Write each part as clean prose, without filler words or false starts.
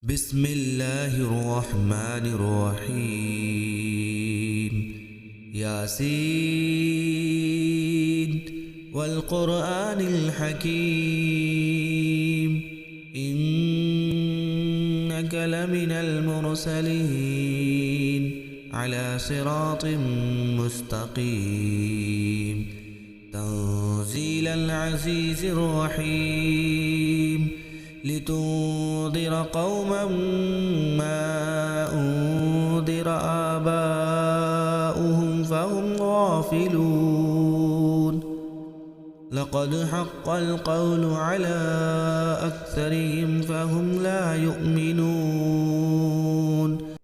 بسم الله الرحمن الرحيم. ياسين والقرآن الحكيم إنك لمن المرسلين على صراط مستقيم تنزيل العزيز الرحيم لتنذر قوما ما أنذر آباؤهم فهم غافلون. لقد حق القول على أكثرهم فهم لا يؤمنون.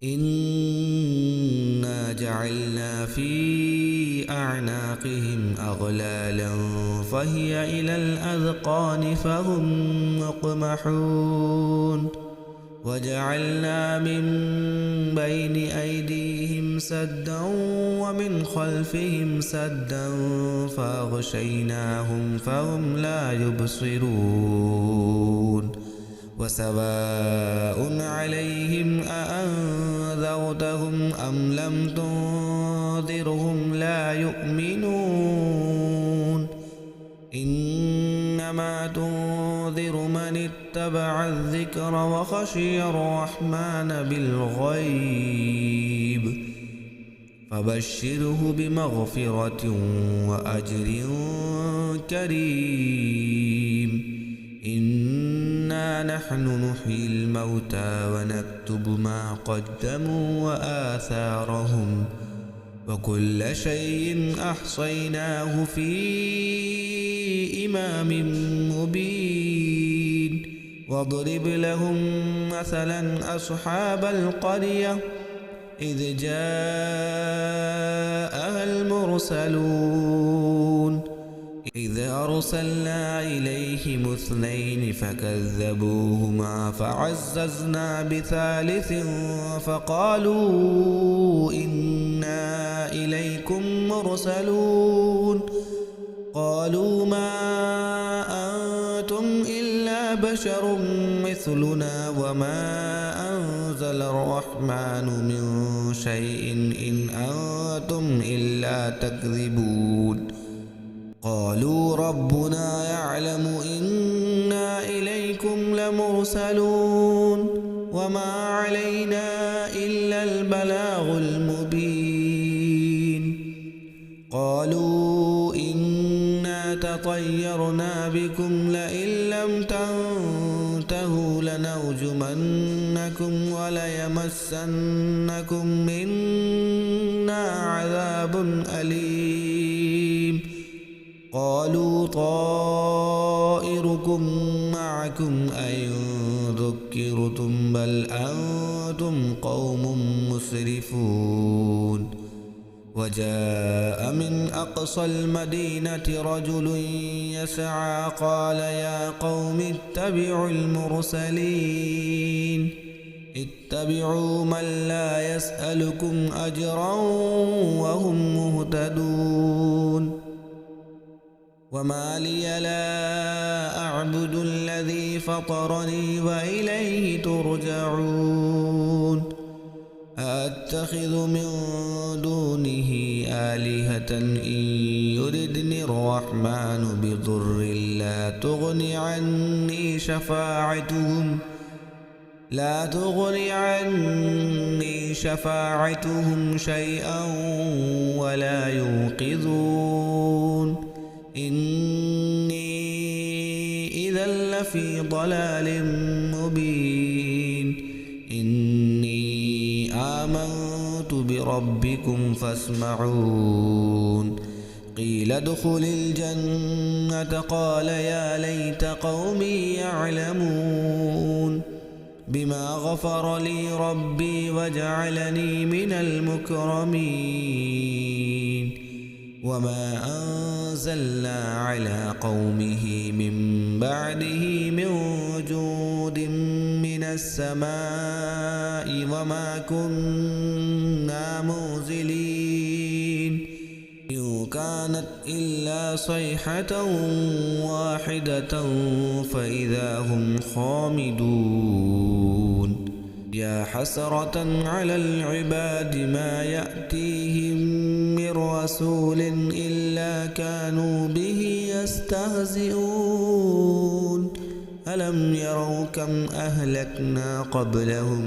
إنا جعلنا في أعناقهم أغلالا فهي إلى الأذقان فهم مقمحون. وجعلنا من بين أيديهم سدا ومن خلفهم سدا فأغشيناهم فهم لا يبصرون. وسواء عليهم أأنذرتهم أم لم تنذرهم لا يؤمنون. إنما تنذر من اتبع الذكر وخشي الرحمن بالغيب فبشره بمغفرة وأجر كريم. إنا نحن نحيي الموتى ونكتب ما قدموا وآثارهم وكل شيء أحصيناه في إمام مبين. واضرب لهم مثلا أصحاب القرية إذ جاءها المرسلون إذ أرسلنا إليهم اثنين فكذبوهما فعززنا بثالث فقالوا إنا إليكم مرسلون. قالوا ما أنتم إلا بشر مثلنا وما أنزل الرحمن من شيء إن أنتم إلا تكذبون. قالوا ربنا يعلم إنا إليكم لمرسلون وما علينا إلا البلاغ المبين. قالوا إنا تطيرنا بكم لئن لم تنتهوا لنرجمنكم وليمسنكم منا عذاب أليم. قالوا طائركم معكم أئن ذكرتم بل أنتم قوم مسرفون. وجاء من أقصى المدينة رجل يسعى قال يا قوم اتبعوا المرسلين اتبعوا من لا يسألكم أجرا وهم مهتدون. وما لي لا أعبد الذي فطرني وإليه ترجعون. أأتخذ من دونه آلهة إن يردني الرحمن بضر لا تغني عني شفاعتهم شيئا ولا ينقذون. إني إذا لفي ضلال مبين. إني آمنت بربكم فاسمعون. قيل ادخل الجنة قال يا ليت قومي يعلمون بما غفر لي ربي وجعلني من المكرمين. وما أنزلنا على قومه من بعده من جود من السماء وما كنا منزلين. إن كانت إلا صيحة واحدة فإذا هم خامدون. يا حسرة على العباد ما يأتيهم من رسول إلا كانوا به يستهزئون ألم يروا كم أهلكنا قبلهم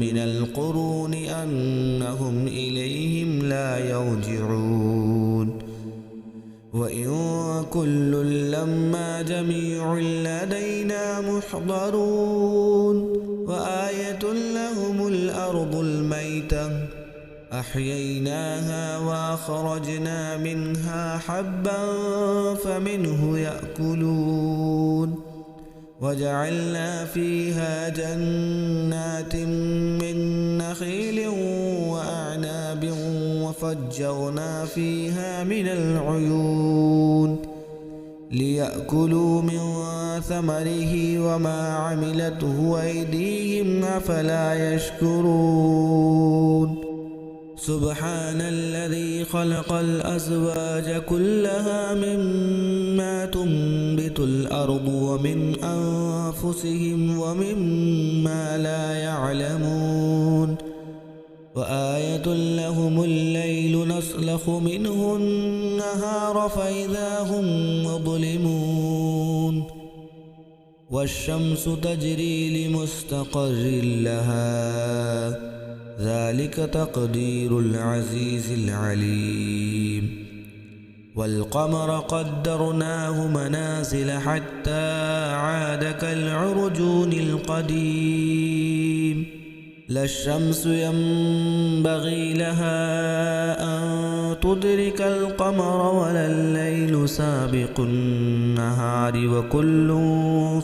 من القرون أنهم إليهم لا يرجعون وإن كل لما جميع لدينا محضرون وآية لهم الأرض الميتة أحييناها وأخرجنا منها حبا فمنه يأكلون وجعلنا فيها جنات من نخيل وأعناب وفجرنا فيها من العيون ليأكلوا من ثمره وما عملته أيديهم أفلا يشكرون سبحان الذي خلق الأزواج كلها مما تنبت الأرض ومن أنفسهم ومما لا يعلمون وآية لهم الليل نسلخ منه النهار فإذا هم مظلمون والشمس تجري لمستقر لها ذلك تقدير العزيز العليم والقمر قدرناه منازل حتى عاد كالعرجون القديم لا الشمس ينبغي لها أن تدرك القمر ولا الليل سابق النهار وكل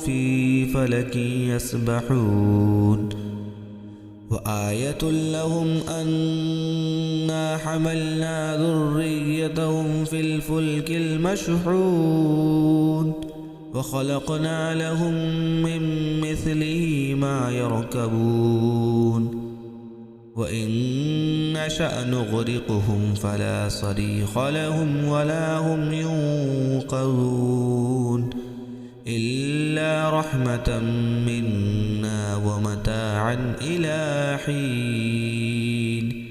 في فلك يسبحون وآية لهم أنا حملنا ذريتهم في الفلك المشحون وخلقنا لهم من مثله ما يركبون وإن نشأ نغرقهم فلا صريخ لهم ولا هم ينقذون إلا رحمة منا ومتاعا إلى حين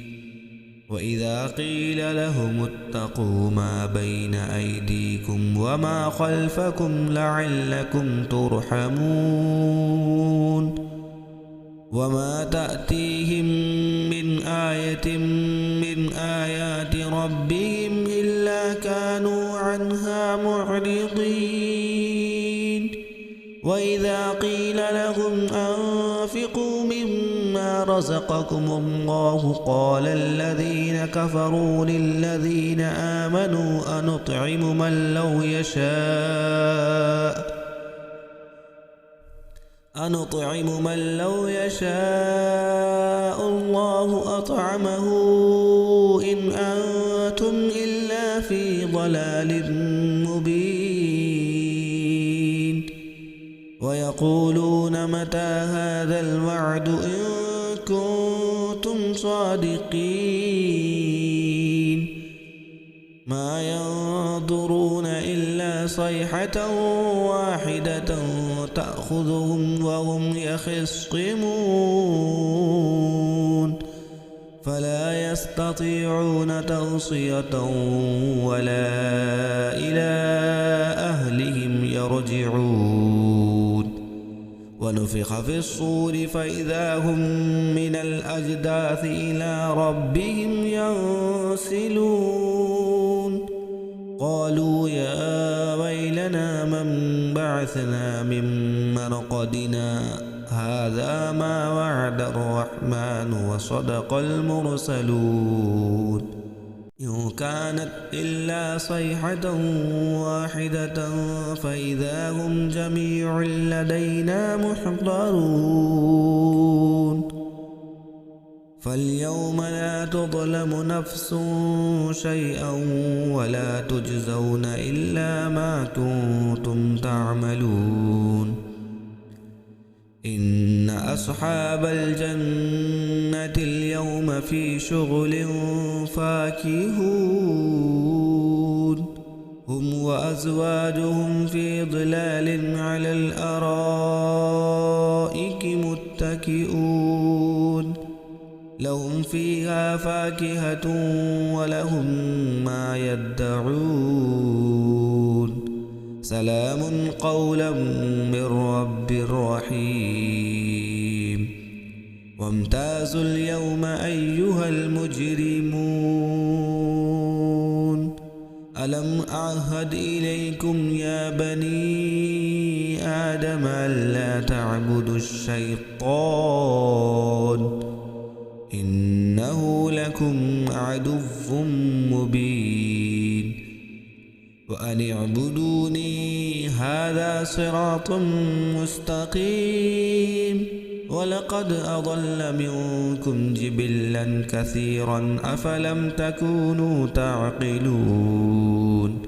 وإذا قيل لهم اتقوا ما بين أيديكم وما خلفكم لعلكم ترحمون وما تأتيهم من آية من آيات ربهم إلا كانوا عنها معرضين وإذا قيل لهم أنفقوا مما رزقكم الله قال الذين كفروا للذين آمنوا أنطعم من لو يشاء الله أطعمه إن أنتم إلا في ضلال مبين ويقولون متى هذا الوعد إن كنتم صادقين ما ينظرون إلا صيحة واحدة تأخذهم وهم يخصمون فلا يستطيعون توصية ولا إلى أهلهم يرجعون ونفخ في الصور فإذا هم من الأجداث إلى ربهم ينسلون قالوا يا ويلنا من بعثنا من مرقدنا هذا ما وعد الرحمن وصدق المرسلون إن كانت إلا صيحة واحدة فإذا هم جميع لدينا محضرون فاليوم لا تظلم نفس شيئا ولا تجزون إلا ما كنتم تعملون إن أصحاب الجنة اليوم في شغل فاكهون هم وأزواجهم في ظلال على الأرائك متكئون متكئون لهم فيها فاكهة ولهم ما يدعون سلام قولا من رب رحيم وامتازوا اليوم أيها المجرمون ألم أعهد إليكم يا بني آدم ألا تعبدوا الشيطان إنه لكم عدو مبين وأن اعبدوني هذا صراط مستقيم ولقد أضل منكم جبلا كثيرا أفلم تكونوا تعقلون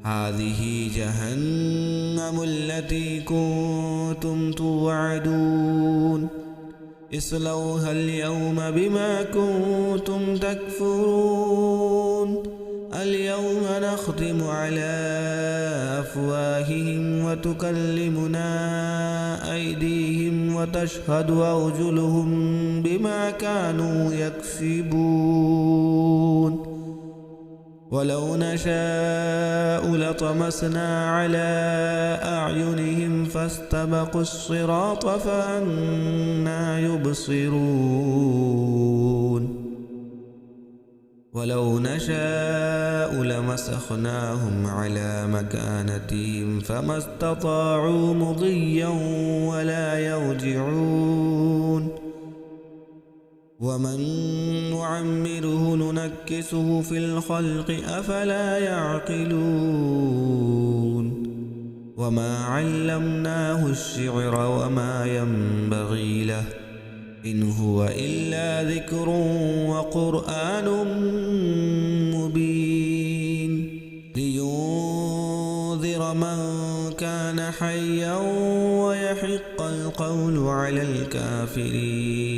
هذه جهنم التي كنتم توعدون اصلوها اليوم بما كنتم تكفرون اليوم نختم على أفواههم وتكلمنا أيديهم وتشهد أرجلهم بما كانوا يكسبون ولو نشاء لطمسنا على أعينهم فاستبقوا الصراط فأنى يبصرون ولو نشاء لمسخناهم على مكانتهم فما استطاعوا مضيا ولا يرجعون ومن نعمره ننكسه في الخلق أفلا يعقلون وما علمناه الشعر وما ينبغي له إن هو إلا ذكر وقرآن مبين لينذر من كان حيا ويحق القول على الكافرين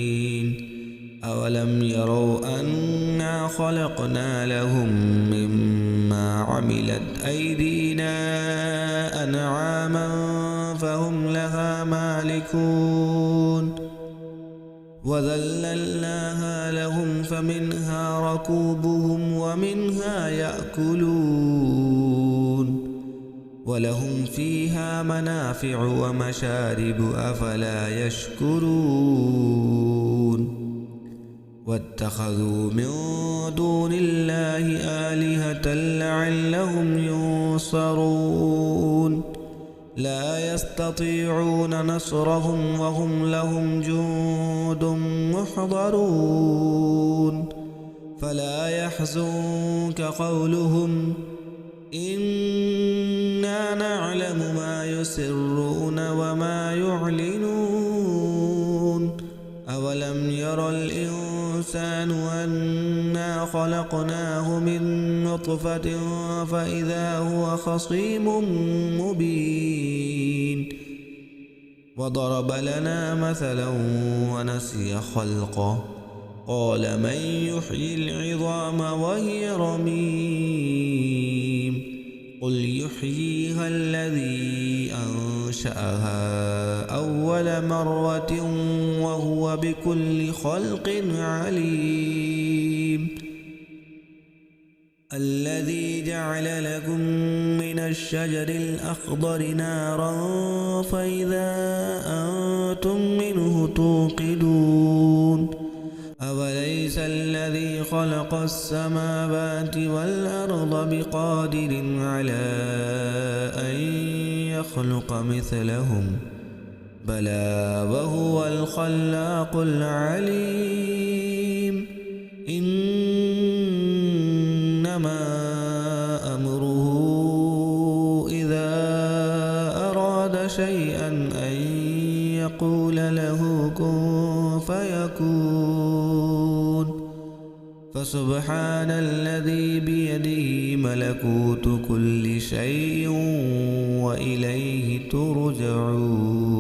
أولم يروا أنا خلقنا لهم مما عملت أيدينا أنعاما فهم لها مالكون وذللناها لهم فمنها ركوبهم ومنها يأكلون ولهم فيها منافع ومشارب أفلا يشكرون واتخذوا من دون الله آلهة لعلهم ينصرون لا يستطيعون نصرهم وهم لهم جند محضرون فلا يحزنك قولهم إنا نعلم ما يسرون وما يعلنون أولم ير الإنسان أنا خلقناه من نطفة فإذا هو خصيم مبين وضرب لنا مثلا ونسي خلقه قال من يحيي العظام وهي رميم قل يحييها الذي أنشأها أول مرة وهو بكل خلق عليم الذي جعل لكم من الشجر الأخضر نارا فإذا أنتم منه توقدون أوليس الذي خلق السماوات والأرض بقادر على أن يخلق مثلهم بلى وهو الخلاق العليم إنما أمره إذا أراد شيئا أن يقول له كن فيكون فسبحان الذي بيده ملكوت كل شيء وإليه ترجعون.